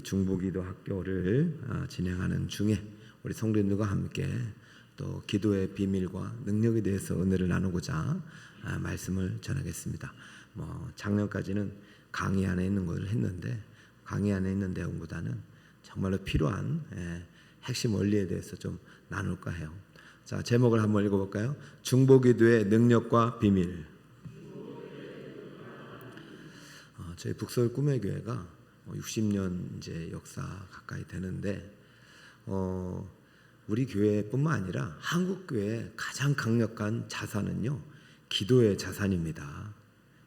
중보기도 학교를 진행하는 중에 우리 성도님들과 함께 또 기도의 비밀과 능력에 대해서 은혜를 나누고자 말씀을 전하겠습니다. 작년까지는 강의 안에 있는 것을 했는데 강의 안에 있는 내용보다는 정말로 필요한 핵심 원리에 대해서 좀 나눌까 해요. 자, 제목을 한번 읽어볼까요? 중보기도의 능력과 비밀. 저희 북서울 꿈의 교회가 60년 이제 역사 가까이 되는데 우리 교회뿐만 아니라 한국 교회의 가장 강력한 자산은요, 기도의 자산입니다.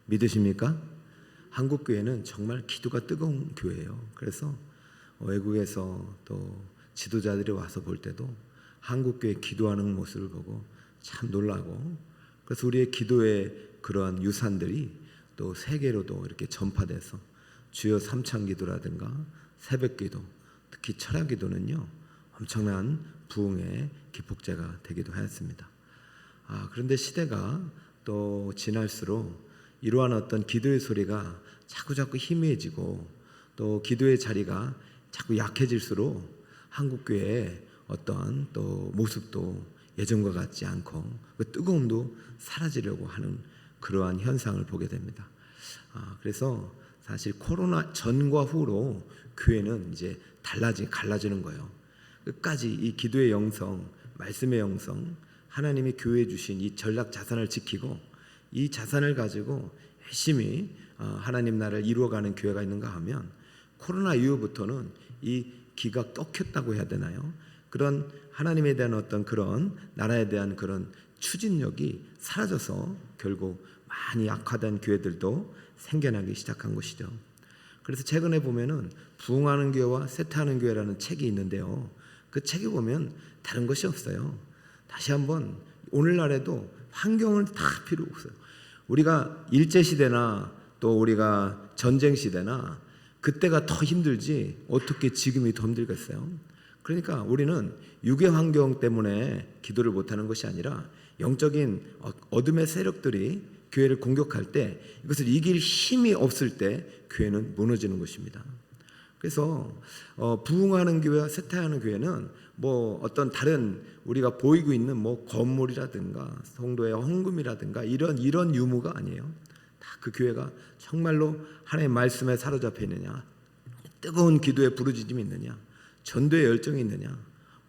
믿으십니까? 한국 교회는 정말 기도가 뜨거운 교회예요. 그래서 외국에서 또 지도자들이 와서 볼 때도 한국 교회 기도하는 모습을 보고 참 놀라고, 그래서 우리의 기도의 그러한 유산들이 또 세계로도 이렇게 전파돼서 주여 삼창기도라든가 새벽기도, 특히 철야기도는요 엄청난 부흥의 기폭제가 되기도 하였습니다. 그런데 시대가 또 지날수록 이러한 어떤 기도의 소리가 자꾸 희미해지고 또 기도의 자리가 자꾸 약해질수록 한국교회의 어떠한 또 모습도 예전과 같지 않고 그 뜨거움도 사라지려고 하는 그러한 현상을 보게 됩니다. 그래서 사실 코로나 전과 후로 교회는 이제 갈라지는 거예요. 끝까지 이 기도의 영성, 말씀의 영성, 하나님이 교회에 주신 이 전략 자산을 지키고 이 자산을 가지고 열심히 하나님 나라를 이루어가는 교회가 있는가 하면, 코로나 이후부터는 이 기가 꺾였다고 해야 되나요? 그런 하나님에 대한 어떤 그런 나라에 대한 그런 추진력이 사라져서 결국 많이 악화된 교회들도 생겨나기 시작한 것이죠. 그래서 최근에 보면은 부흥하는 교회와 쇠퇴하는 교회라는 책이 있는데요, 그 책에 보면 다른 것이 없어요. 다시 한번 오늘날에도 환경은 다 필요 없어요. 우리가 일제시대나 또 우리가 전쟁시대나 그때가 더 힘들지 어떻게 지금이 더 힘들겠어요? 그러니까 우리는 육의 환경 때문에 기도를 못하는 것이 아니라 영적인 어둠의 세력들이 교회를 공격할 때 이것을 이길 힘이 없을 때 교회는 무너지는 것입니다. 그래서 부흥하는 교회와 쇠퇴하는 교회는 어떤 다른 우리가 보이고 있는 건물이라든가 성도의 헌금이라든가 이런 유무가 아니에요. 다 그 교회가 정말로 하나님의 말씀에 사로잡혀 있느냐, 뜨거운 기도에 부르짖음이 있느냐, 전도의 열정이 있느냐,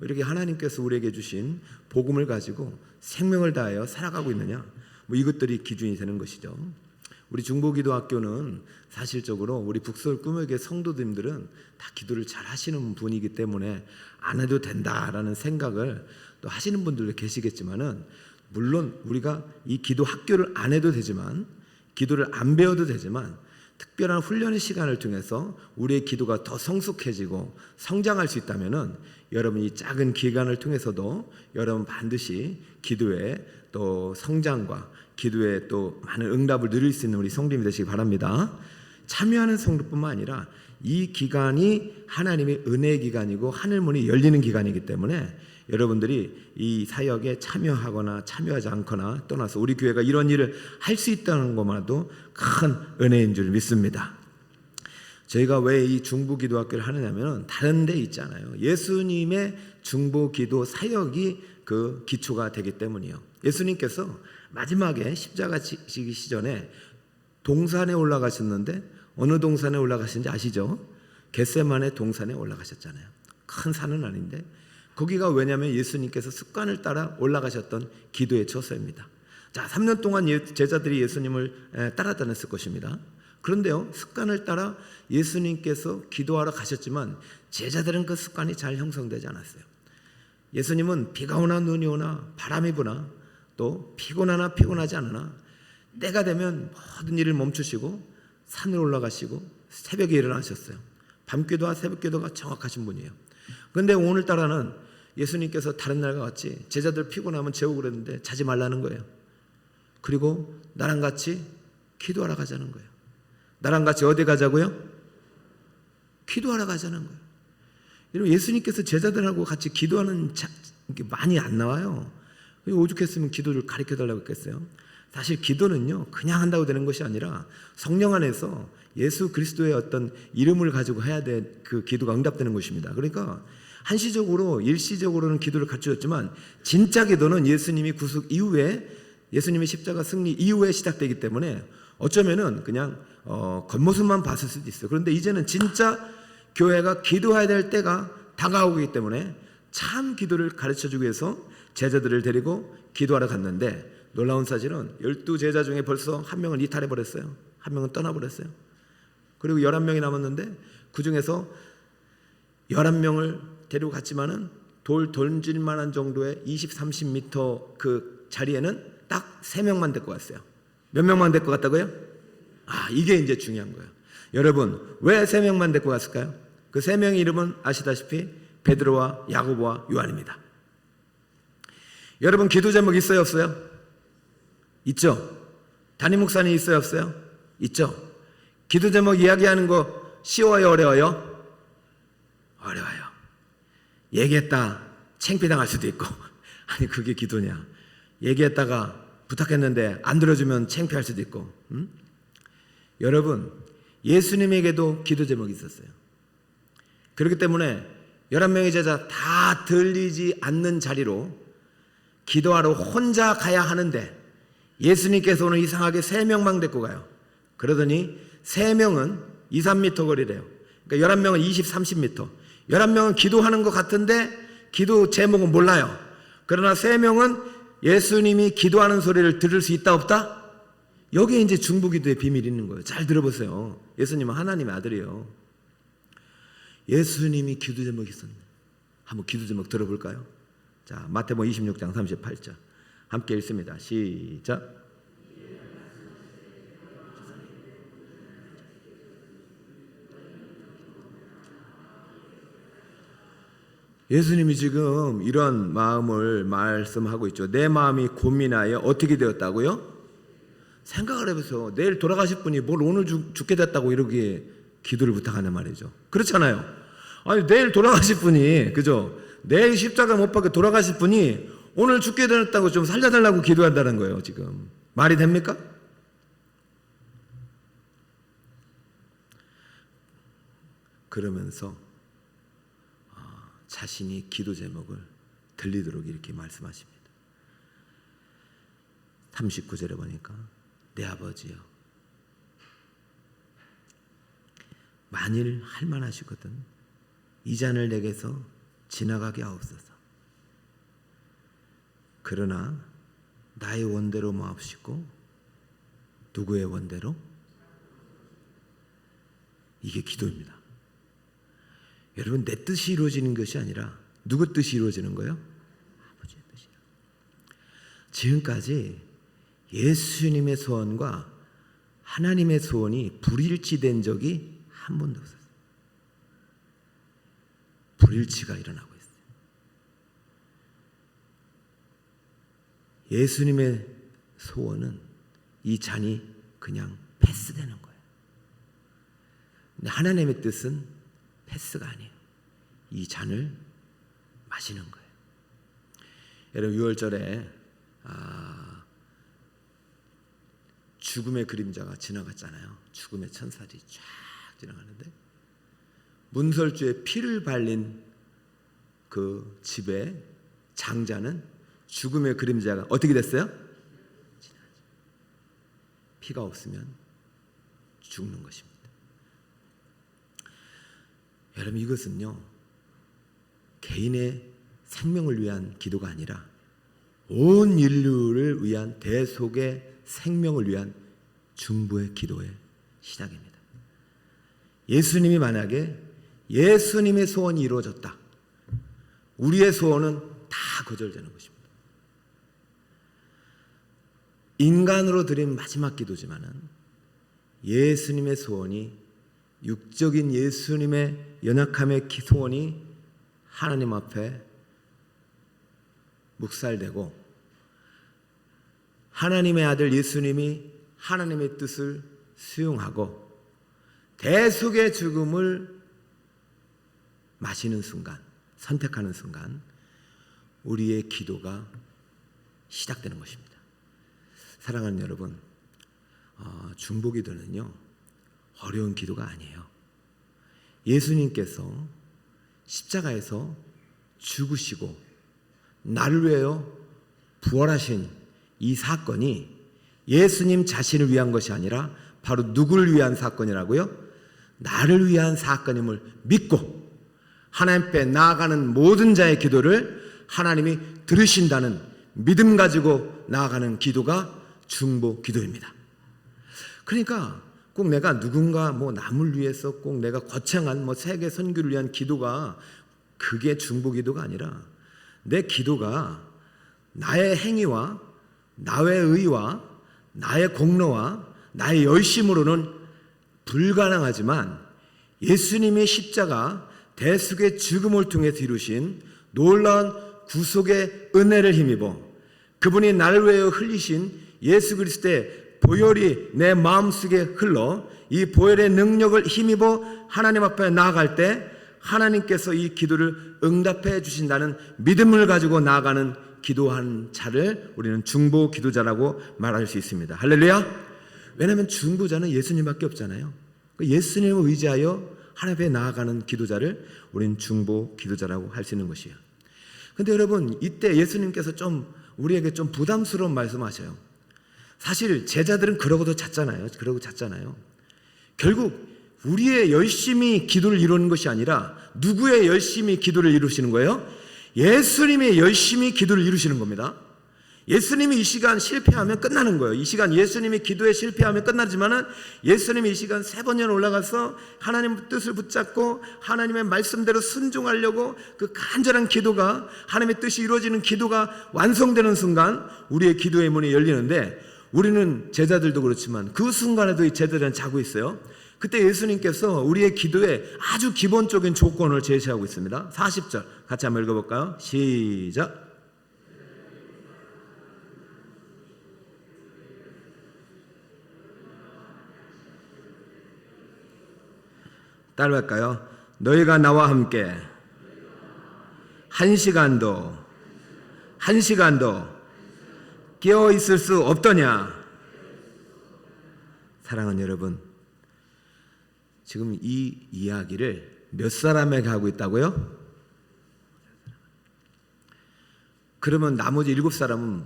이렇게 하나님께서 우리에게 주신 복음을 가지고 생명을 다하여 살아가고 있느냐, 이것들이 기준이 되는 것이죠. 우리 중보기도학교는 사실적으로 우리 북서울 꿈의 교회 성도님들은 다 기도를 잘 하시는 분이기 때문에 안 해도 된다라는 생각을 또 하시는 분들도 계시겠지만은, 물론 우리가 이 기도 학교를 안 해도 되지만, 기도를 안 배워도 되지만, 특별한 훈련의 시간을 통해서 우리의 기도가 더 성숙해지고 성장할 수 있다면은 여러분이 작은 기간을 통해서도 여러분 반드시 기도의 또 성장과 기도에 또 많은 응답을 누릴 수 있는 우리 성도님이 되시기 바랍니다. 참여하는 성도뿐만 아니라 이 기간이 하나님의 은혜의 기간이고 하늘문이 열리는 기간이기 때문에 여러분들이 이 사역에 참여하거나 참여하지 않거나 떠나서 우리 교회가 이런 일을 할 수 있다는 것만도 큰 은혜인 줄 믿습니다. 저희가 왜 이 중보기도학교를 하느냐면 다른 데 있잖아요. 예수님의 중보기도 사역이 그 기초가 되기 때문이에요. 예수님께서 마지막에 십자가 지기 시전에 동산에 올라가셨는데 어느 동산에 올라가신지 아시죠? 겟세마네 동산에 올라가셨잖아요. 큰 산은 아닌데 거기가 왜냐하면 예수님께서 습관을 따라 올라가셨던 기도의 처소입니다. 자, 3년 동안 제자들이 예수님을 따라다녔을 것입니다. 그런데요, 습관을 따라 예수님께서 기도하러 가셨지만 제자들은 그 습관이 잘 형성되지 않았어요. 예수님은 비가 오나 눈이 오나 바람이 부나 또 피곤하나 피곤하지 않으나 때가 되면 모든 일을 멈추시고 산을 올라가시고 새벽에 일어나셨어요. 밤기도와 새벽기도가 정확하신 분이에요. 그런데 오늘따라는 예수님께서 다른 날과 같이 제자들 피곤하면 재우고 그랬는데 자지 말라는 거예요. 그리고 나랑 같이 기도하러 가자는 거예요. 나랑 같이 어디 가자고요? 기도하러 가자는 거예요. 여러분, 예수님께서 제자들하고 같이 기도하는 게 많이 안 나와요. 오죽했으면 기도를 가르쳐달라고 했겠어요. 사실 기도는요 그냥 한다고 되는 것이 아니라 성령 안에서 예수 그리스도의 어떤 이름을 가지고 해야 될 그 기도가 응답되는 것입니다. 그러니까 한시적으로 일시적으로는 기도를 갖추었지만 진짜 기도는 예수님이 구속 이후에, 예수님의 십자가 승리 이후에 시작되기 때문에 어쩌면은 그냥 겉모습만 봤을 수도 있어요. 그런데 이제는 진짜 교회가 기도해야 될 때가 다가오기 때문에 참 기도를 가르쳐주기 위해서 제자들을 데리고 기도하러 갔는데, 놀라운 사실은 12제자 중에 벌써 한 명은 이탈해버렸어요. 한 명은 떠나버렸어요. 그리고 11명이 남았는데 그 중에서 11명을 데리고 갔지만은 돌 던질 만한 정도의 20, 30m 그 자리에는 딱 3명만 데리고 갔어요. 몇 명만 데리고 갔다고요? 이게 이제 중요한 거예요. 여러분, 왜 3명만 데리고 갔을까요? 그 3명의 이름은 아시다시피 베드로와 야고보와 요한입니다. 여러분, 기도 제목 있어요, 없어요? 있죠? 담임 목사님 있어요, 없어요? 있죠? 기도 제목 이야기하는 거 쉬워요, 어려워요? 어려워요. 얘기했다 창피당할 수도 있고 아니 그게 기도냐. 얘기했다가 부탁했는데 안 들어주면 창피할 수도 있고. 여러분, 예수님에게도 기도 제목이 있었어요. 그렇기 때문에 11명의 제자 다 들리지 않는 자리로 기도하러 혼자 가야 하는데 예수님께서 오늘 이상하게 3명만 데리고 가요. 그러더니 3명은 2, 3m 거리래요. 그러니까 11명은 20, 30m. 11명은 기도하는 것 같은데 기도 제목은 몰라요. 그러나 3명은 예수님이 기도하는 소리를 들을 수 있다 없다? 여기에 이제 중보기도의 비밀이 있는 거예요. 잘 들어보세요. 예수님은 하나님의 아들이에요. 예수님이 기도 제목이 있었네. 한번 기도 제목 들어볼까요? 자, 마태복음 26장 38절 함께 읽습니다. 시작. 예수님이 지금 이런 마음을 말씀하고 있죠. 내 마음이 고민하여 어떻게 되었다고요? 생각을 해보세요. 내일 돌아가실 분이 뭘 오늘 죽게 됐다고 이러기에 기도를 부탁하는 말이죠. 그렇잖아요. 아니 내일 돌아가실 분이, 그죠? 내일 십자가 못 박혀 돌아가실 분이 오늘 죽게 됐다고 좀 살려달라고 기도한다는 거예요. 지금 말이 됩니까? 그러면서 자신이 기도 제목을 들리도록 이렇게 말씀하십니다. 39절에 보니까 내 아버지여, 만일 할만하시거든 이 잔을 내게서 지나가게 하옵소서. 그러나 나의 원대로 마옵시고 누구의 원대로? 이게 기도입니다. 여러분, 내 뜻이 이루어지는 것이 아니라 누구 뜻이 이루어지는 거예요? 아버지의 뜻이요. 지금까지 예수님의 소원과 하나님의 소원이 불일치된 적이 한 번도 없었어요. 불일치가 일어나고 있어요. 예수님의 소원은 이 잔이 그냥 패스되는 거예요. 근데 하나님의 뜻은 패스가 아니에요. 이 잔을 마시는 거예요. 여러분, 6월절에 죽음의 그림자가 지나갔잖아요. 죽음의 천사들이 쫙 지나가는데 문설주에 피를 발린 그 집의 장자는 죽음의 그림자가 어떻게 됐어요? 피가 없으면 죽는 것입니다. 여러분, 이것은요 개인의 생명을 위한 기도가 아니라 온 인류를 위한 대속의 생명을 위한 중보의 기도의 시작입니다. 예수님이 만약에 예수님의 소원이 이루어졌다, 우리의 소원은 다 거절되는 것입니다. 인간으로 드린 마지막 기도지만은 예수님의 소원이, 육적인 예수님의 연약함의 소원이 하나님 앞에 묵살되고 하나님의 아들 예수님이 하나님의 뜻을 수용하고 대속의 죽음을 마시는 순간, 선택하는 순간 우리의 기도가 시작되는 것입니다. 사랑하는 여러분, 중보기도는요 어려운 기도가 아니에요. 예수님께서 십자가에서 죽으시고 나를 위하여 부활하신 이 사건이 예수님 자신을 위한 것이 아니라 바로 누구를 위한 사건이라고요? 나를 위한 사건임을 믿고 하나님 앞에 나아가는 모든 자의 기도를 하나님이 들으신다는 믿음 가지고 나아가는 기도가 중보 기도입니다. 그러니까 꼭 내가 누군가 남을 위해서 꼭 내가 거창한 세계 선교를 위한 기도가 그게 중보 기도가 아니라 내 기도가 나의 행위와 나의 의와 나의 공로와 나의 열심으로는 불가능하지만 예수님의 십자가 대속의 죽음을 통해서 이루신 놀라운 구속의 은혜를 힘입어 그분이 나를 위하여 흘리신 예수 그리스도의 보혈이 내 마음속에 흘러 이 보혈의 능력을 힘입어 하나님 앞에 나아갈 때 하나님께서 이 기도를 응답해 주신다는 믿음을 가지고 나아가는 기도한 자를 우리는 중보 기도자라고 말할 수 있습니다. 할렐루야. 왜냐하면 중보자는 예수님밖에 없잖아요. 예수님을 의지하여 하나님 앞에 나아가는 기도자를 우리는 중보 기도자라고 할 수 있는 것이에요. 그런데 여러분, 이때 예수님께서 좀 우리에게 좀 부담스러운 말씀하셔요. 사실 제자들은 그러고도 잤잖아요. 결국 우리의 열심히 기도를 이루는 것이 아니라 누구의 열심히 기도를 이루시는 거예요? 예수님의 열심히 기도를 이루시는 겁니다. 예수님이 이 시간 실패하면 끝나는 거예요. 이 시간 예수님이 기도에 실패하면 끝나지만은 예수님이 이 시간 3번이나 올라가서 하나님의 뜻을 붙잡고 하나님의 말씀대로 순종하려고 그 간절한 기도가 하나님의 뜻이 이루어지는 기도가 완성되는 순간 우리의 기도의 문이 열리는데 우리는 제자들도 그렇지만 그 순간에도 이 제자들은 자고 있어요. 그때 예수님께서 우리의 기도에 아주 기본적인 조건을 제시하고 있습니다. 40절 같이 한번 읽어볼까요? 시작. 따라할까요? 너희가 나와 함께 한 시간도 깨어 있을 수 없더냐? 사랑하는 여러분, 지금 이 이야기를 몇 사람에게 하고 있다고요? 그러면 나머지 7사람은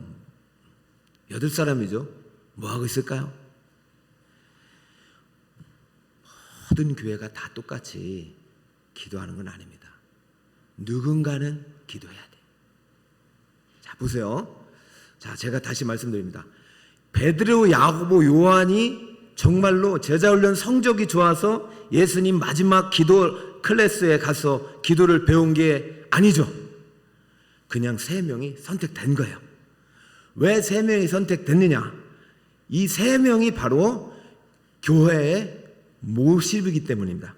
8사람이죠. 뭐 하고 있을까요? 모든 교회가 다 똑같이 기도하는 건 아닙니다. 누군가는 기도해야 돼. 자, 보세요. 자, 제가 다시 말씀드립니다. 베드로, 야고보, 요한이 정말로 제자훈련 성적이 좋아서 예수님 마지막 기도 클래스에 가서 기도를 배운 게 아니죠. 그냥 3명이 선택된 거예요. 왜 3명이 선택됐느냐? 이 3명이 바로 교회의 모습이기 때문입니다.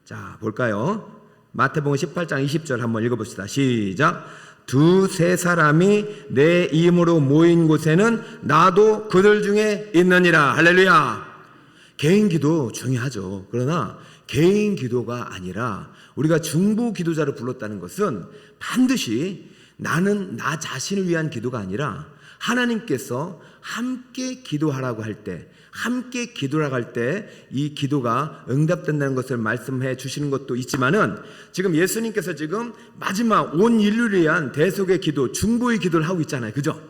자, 볼까요? 마태복음 18장 20절 한번 읽어봅시다. 시작. 2-3 사람이 내 이름으로 모인 곳에는 나도 그들 중에 있느니라. 할렐루야. 개인 기도 중요하죠. 그러나 개인 기도가 아니라 우리가 중보 기도자를 불렀다는 것은 반드시 나는 나 자신을 위한 기도가 아니라 하나님께서 함께 기도하라고 할 때, 함께 기도라고 할 때 이 기도가 응답된다는 것을 말씀해 주시는 것도 있지만은 지금 예수님께서 지금 마지막 온 인류를 위한 대속의 기도, 중보의 기도를 하고 있잖아요. 그죠?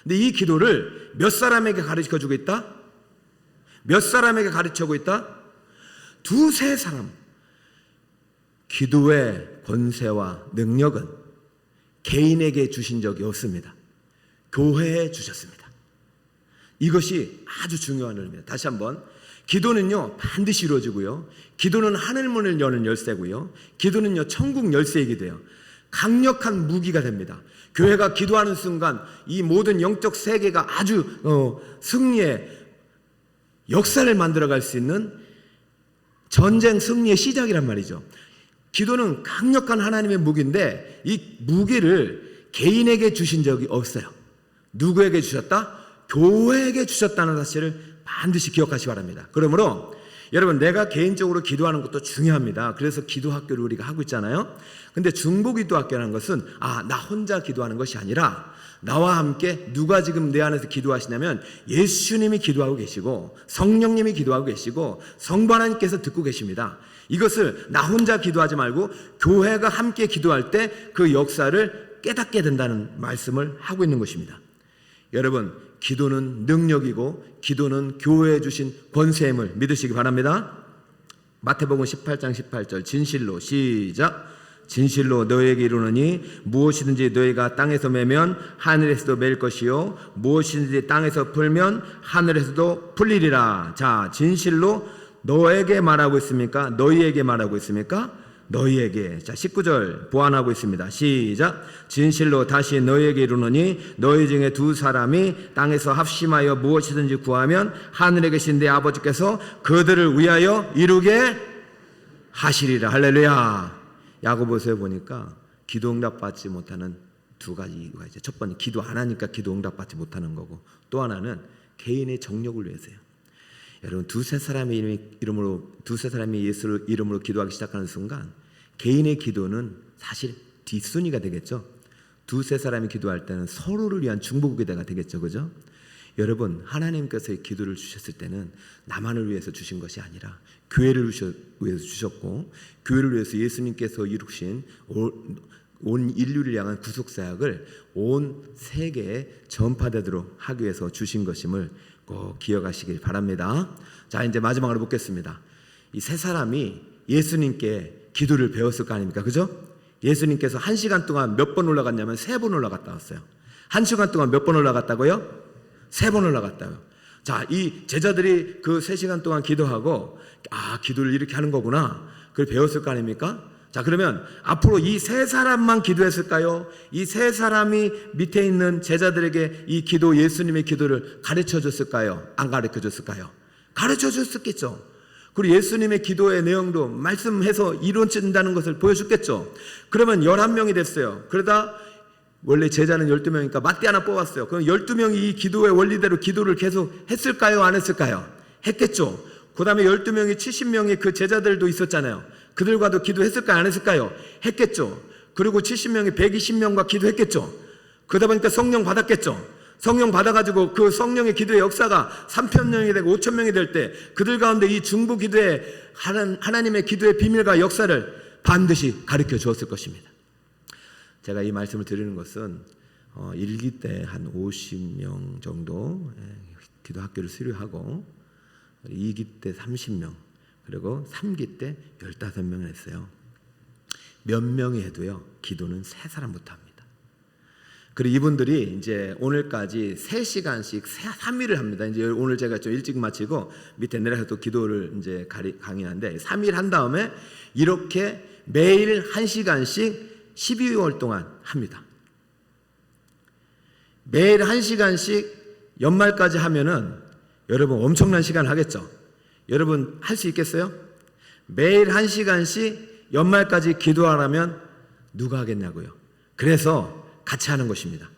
근데 이 기도를 몇 사람에게 가르쳐 주고 있다? 몇 사람에게 가르쳐주고 있다? 2-3 사람. 기도의 권세와 능력은 개인에게 주신 적이 없습니다. 교회에 주셨습니다. 이것이 아주 중요한 의미입니다. 다시 한번, 기도는요 반드시 이루어지고요, 기도는 하늘문을 여는 열쇠고요, 기도는요 천국 열쇠이기도 해요. 강력한 무기가 됩니다. 교회가 기도하는 순간 이 모든 영적 세계가 아주 승리의 역사를 만들어갈 수 있는 전쟁 승리의 시작이란 말이죠. 기도는 강력한 하나님의 무기인데 이 무기를 개인에게 주신 적이 없어요. 누구에게 주셨다? 교회에게 주셨다는 사실을 반드시 기억하시기 바랍니다. 그러므로 여러분, 내가 개인적으로 기도하는 것도 중요합니다. 그래서 기도학교를 우리가 하고 있잖아요. 근데 중보기도학교라는 것은 나 혼자 기도하는 것이 아니라 나와 함께 누가 지금 내 안에서 기도하시냐면 예수님이 기도하고 계시고 성령님이 기도하고 계시고 성부 하나님께서 듣고 계십니다. 이것을 나 혼자 기도하지 말고 교회가 함께 기도할 때 그 역사를 깨닫게 된다는 말씀을 하고 있는 것입니다. 여러분, 기도는 능력이고 기도는 교회에 주신 권세임을 믿으시기 바랍니다. 마태복음 18장 18절 진실로 시작. 진실로 너희에게 이르노니 무엇이든지 너희가 땅에서 매면 하늘에서도 맬 것이요 무엇이든지 땅에서 풀면 하늘에서도 풀리리라. 자, 진실로 너에게 말하고 있습니까? 너희에게 말하고 있습니까? 너희에게. 자, 19절 보완하고 있습니다. 시작. 진실로 다시 너희에게 이르노니 너희 중에 두 사람이 땅에서 합심하여 무엇이든지 구하면 하늘에 계신 내 아버지께서 그들을 위하여 이루게 하시리라. 할렐루야. 야고보서에 보니까 기도 응답받지 못하는 두 가지 이유가 있죠. 첫 번째, 기도 안 하니까 기도 응답받지 못하는 거고, 또 하나는 개인의 정력을 위해서요. 여러분, 두세 사람이 예수 이름으로 기도하기 시작하는 순간 개인의 기도는 사실 뒷순위가 되겠죠. 두세 사람이 기도할 때는 서로를 위한 중보기도가 되겠죠. 그죠? 여러분, 하나님께서 기도를 주셨을 때는 나만을 위해서 주신 것이 아니라 교회를 위해서 주셨고, 교회를 위해서 예수님께서 이루신 온 인류를 향한 구속사역을 온 세계에 전파되도록 하기 위해서 주신 것임을 꼭 기억하시길 바랍니다. 자, 이제 마지막으로 묻겠습니다. 이 세 사람이 예수님께 기도를 배웠을 거 아닙니까? 그죠? 예수님께서 1시간 동안 몇 번 올라갔냐면 3번 올라갔다 왔어요. 1시간 동안 몇 번 올라갔다고요? 3번 올라갔다고요. 자, 이 제자들이 그 3시간 동안 기도하고 기도를 이렇게 하는 거구나, 그걸 배웠을 거 아닙니까? 자, 그러면 앞으로 이 세 사람만 기도했을까요? 이 세 사람이 밑에 있는 제자들에게 이 기도, 예수님의 기도를 가르쳐 줬을까요? 안 가르쳐 줬을까요? 가르쳐 줬었겠죠. 그리고 예수님의 기도의 내용도 말씀해서 이루어진다는 것을 보여줬겠죠. 그러면 11명이 됐어요. 그러다 원래 제자는 12명이니까 맞대 하나 뽑았어요. 그럼 12명이 이 기도의 원리대로 기도를 계속 했을까요? 안 했을까요? 했겠죠. 그 다음에 12명이 70명의 그 제자들도 있었잖아요. 그들과도 기도했을까요? 안 했을까요? 했겠죠. 그리고 70명이 120명과 기도했겠죠. 그러다 보니까 성령 받았겠죠. 성령 받아가지고 그 성령의 기도의 역사가 3,000명이 되고 5,000명이 될 때 그들 가운데 이 중보 기도의 하나님의 기도의 비밀과 역사를 반드시 가르쳐 주었을 것입니다. 제가 이 말씀을 드리는 것은 1기 때 한 50명 정도 기도 학교를 수료하고 2기 때 30명, 그리고 3기 때 15명을 했어요. 몇 명이 해도요, 기도는 3사람부터 합니다. 그리고 이분들이 이제 오늘까지 3시간씩 3일을 합니다. 이제 오늘 제가 좀 일찍 마치고 밑에 내려서 또 기도를 이제 강의하는데 3일 한 다음에 이렇게 매일 1시간씩 12개월 동안 합니다. 매일 1시간씩 연말까지 하면은 여러분 엄청난 시간을 하겠죠. 여러분 할 수 있겠어요? 매일 1시간씩 연말까지 기도하라면 누가 하겠냐고요. 그래서 같이 하는 것입니다.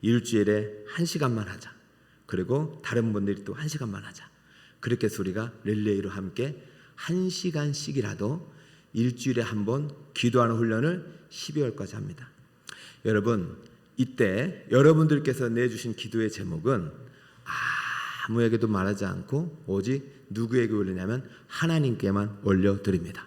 일주일에 1시간만 하자. 그리고 다른 분들이 또 1시간만 하자. 그렇게 해서 우리가 릴레이로 함께 1시간씩이라도 일주일에 한 번 기도하는 훈련을 12월까지 합니다. 여러분, 이때 여러분들께서 내주신 기도의 제목은 아무에게도 말하지 않고 오직 누구에게 올리냐면 하나님께만 올려드립니다.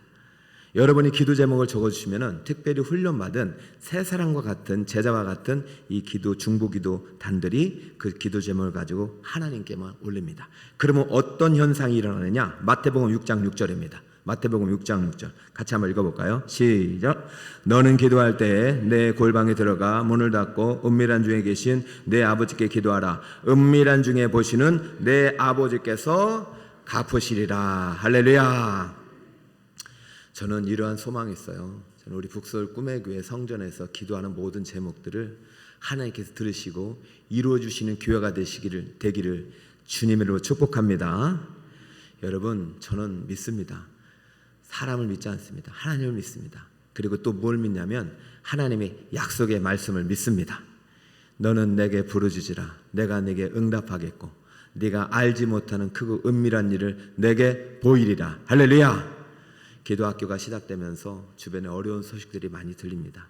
여러분이 기도 제목을 적어주시면 특별히 훈련받은 새 사람과 같은 제자와 같은 이 기도 중보기도 단들이 그 기도 제목을 가지고 하나님께만 올립니다. 그러면 어떤 현상이 일어나느냐? 마태복음 6장 6절입니다. 마태복음 6장 6절 같이 한번 읽어볼까요? 시작. 너는 기도할 때에 내 골방에 들어가 문을 닫고 은밀한 중에 계신 내 아버지께 기도하라. 은밀한 중에 보시는 내 아버지께서 갚으시리라. 할렐루야. 저는 이러한 소망이 있어요. 저는 우리 북서울 꿈의 교회 성전에서 기도하는 모든 제목들을 하나님께서 들으시고 이루어주시는 교회가 되기를 주님으로 축복합니다. 여러분, 저는 믿습니다. 사람을 믿지 않습니다. 하나님을 믿습니다. 그리고 또 뭘 믿냐면 하나님의 약속의 말씀을 믿습니다. 너는 내게 부르짖으라. 내가 네게 응답하겠고 네가 알지 못하는 크고 은밀한 일을 내게 보이리라. 할렐루야. 기도 학교가 시작되면서 주변에 어려운 소식들이 많이 들립니다.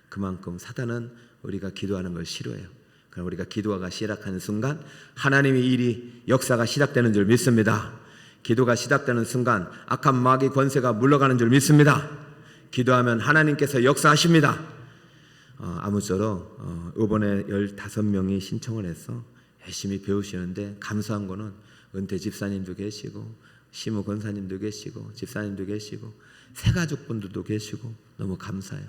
그만큼 사단은 우리가 기도하는 걸 싫어해요. 그럼 우리가 기도가 시작하는 순간 하나님의 일이 역사가 시작되는 줄 믿습니다. 기도가 시작되는 순간 악한 마귀 권세가 물러가는 줄 믿습니다. 기도하면 하나님께서 역사하십니다. 아무쪼록 이번에 15명이 신청을 해서 열심히 배우시는데 감사한 거는 은퇴 집사님도 계시고 시무 권사님도 계시고 집사님도 계시고 새가족분들도 계시고 너무 감사해요.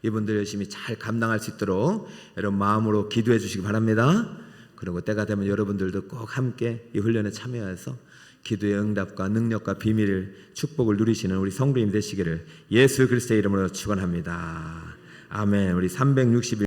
이분들 열심히 잘 감당할 수 있도록 여러분 마음으로 기도해 주시기 바랍니다. 그리고 때가 되면 여러분들도 꼭 함께 이 훈련에 참여해서 기도의 응답과 능력과 비밀을 축복을 누리시는 우리 성도님 되시기를 예수 그리스도의 이름으로 축원합니다. 아멘. 우리 361